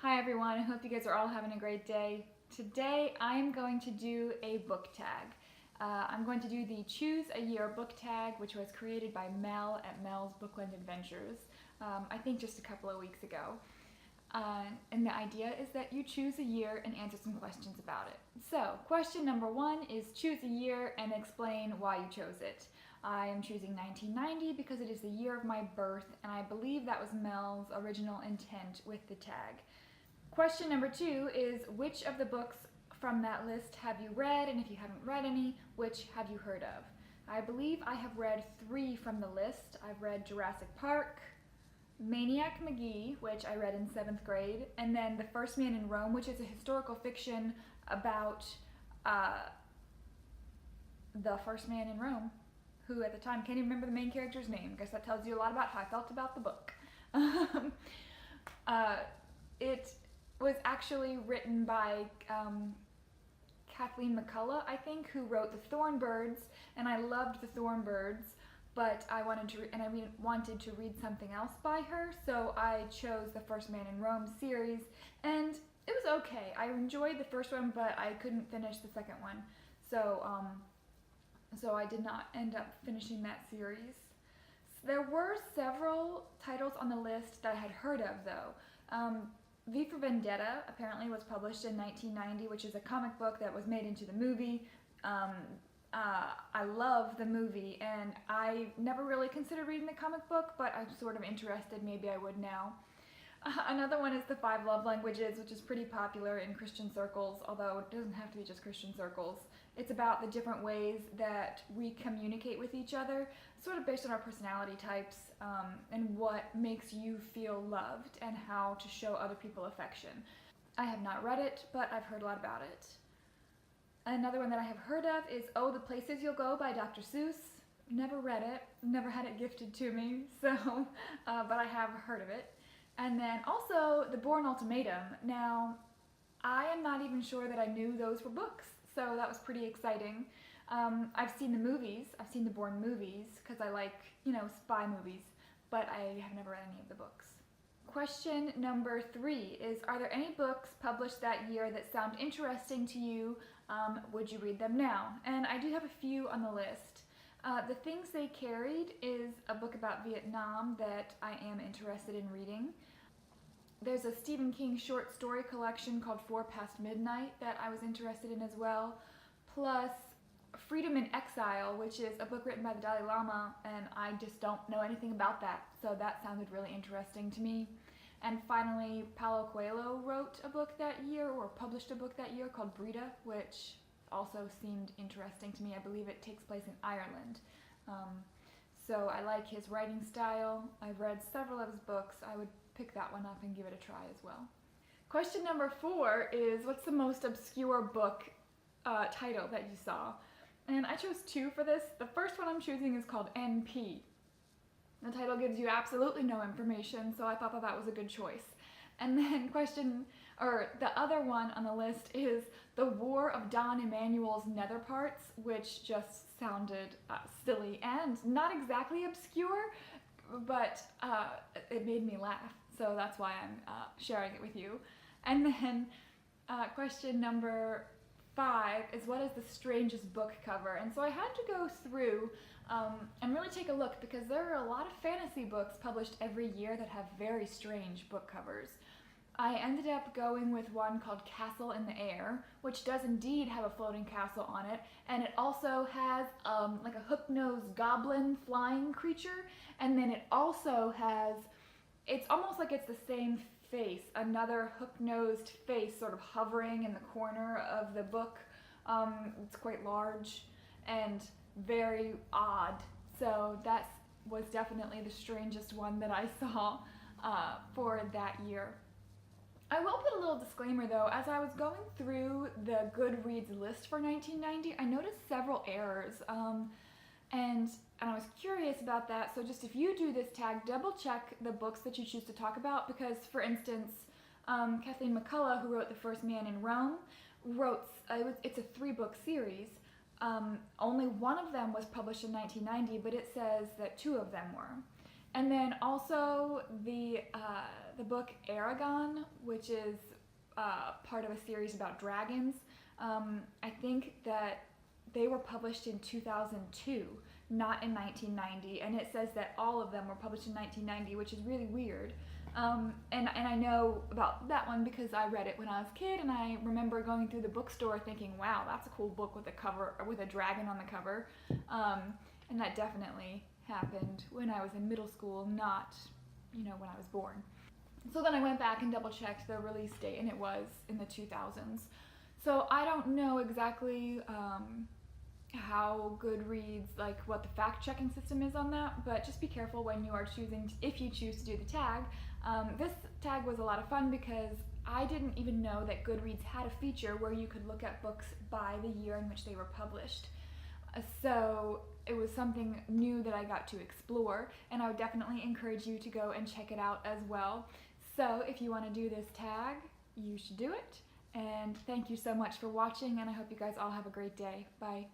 Hi everyone, I hope you guys are all having a great day. Today I'm going to do a book tag. I'm going to do the Choose a Year book tag, which was created by Mel at Mel's Bookland Adventures, I think just a couple of weeks ago. And the idea is that you choose a year and answer some questions about it. So, question number 1 is choose a year and explain why you chose it. I am choosing 1990 because it is the year of my birth, and I believe that was Mel's original intent with the tag. Question number 2 is which of the books from that list have you read, and if you haven't read any, which have you heard of? I believe I have read 3 from the list. I've read Jurassic Park, Maniac Magee, which I read in 7th grade, and then The First Man in Rome, which is a historical fiction about the first man in Rome, who at the time can't even remember the main character's name. I guess that tells you a lot about how I felt about the book. It was actually written by Kathleen McCullough, I think, who wrote The Thornbirds, and I loved The Thornbirds, but I wanted to read something else by her, so I chose The First Man in Rome series, and it was okay. I enjoyed the first one, but I couldn't finish the second one, so I did not end up finishing that series. There were several titles on the list that I had heard of, though. V for Vendetta apparently was published in 1990, which is a comic book that was made into the movie. I love the movie, and I never really considered reading the comic book, but I'm sort of interested. Maybe I would now. Another one is The 5 Love Languages, which is pretty popular in Christian circles, although it doesn't have to be just Christian circles. It's about the different ways that we communicate with each other, sort of based on our personality types, and what makes you feel loved and how to show other people affection. I have not read it, but I've heard a lot about it. Another one that I have heard of is Oh, the Places You'll Go by Dr. Seuss. Never read it, never had it gifted to me, so, but I have heard of it. And then also The Bourne Ultimatum. Now, I am not even sure that I knew those were books, so that was pretty exciting. I've seen the movies, I've seen the Bourne movies, because I like, spy movies, but I have never read any of the books. Question number 3 is, are there any books published that year that sound interesting to you? Would you read them now? And I do have a few on the list. The Things They Carried is a book about Vietnam that I am interested in reading. There's a Stephen King short story collection called 4 Past Midnight that I was interested in as well, plus Freedom in Exile, which is a book written by the Dalai Lama, and I just don't know anything about that, so that sounded really interesting to me. And finally, Paulo Coelho wrote a book that year, or published a book that year, called Brita, which also seemed interesting to me. I believe it takes place in Ireland. So I like his writing style. I've read several of his books. I would pick that one up and give it a try as well. Question number 4 is, what's the most obscure book title that you saw? And I chose 2 for this. The first one I'm choosing is called NP. The title gives you absolutely no information, so I thought that was a good choice. And then the other one on the list is The War of Don Emanuel's Netherparts, which just sounded silly and not exactly obscure, but it made me laugh, so that's why I'm sharing it with you. And then question number 5 is, what is the strangest book cover? And so I had to go through and really take a look, because there are a lot of fantasy books published every year that have very strange book covers. I ended up going with one called Castle in the Air, which does indeed have a floating castle on it, and it also has like a hook-nosed goblin flying creature, and then it also has, it's almost like it's the same face, another hook-nosed face sort of hovering in the corner of the book. It's quite large and very odd, so that was definitely the strangest one that I saw for that year. I will put a little disclaimer though. As I was going through the Goodreads list for 1990, I noticed several errors, and I was curious about that. So just if you do this tag, double check the books that you choose to talk about, because for instance, Kathleen McCullough, who wrote The First Man in Rome, it's a 3-book series. Only one of them was published in 1990, but it says that 2 of them were. And then also the the book Aragon, which is part of a series about dragons. I think that they were published in 2002, not in 1990, and it says that all of them were published in 1990, which is really weird. And I know about that one because I read it when I was a kid, and I remember going through the bookstore thinking, wow, that's a cool book with a cover, with a dragon on the cover. And that definitely happened when I was in middle school, not, when I was born. So then I went back and double checked the release date, and it was in the 2000s. So I don't know exactly how Goodreads, like what the fact-checking system is on that, but just be careful when you are choosing, if you choose to do the tag. This tag was a lot of fun because I didn't even know that Goodreads had a feature where you could look at books by the year in which they were published. So it was something new that I got to explore, and I would definitely encourage you to go and check it out as well. So if you want to do this tag, you should do it. And thank you so much for watching, and I hope you guys all have a great day. Bye.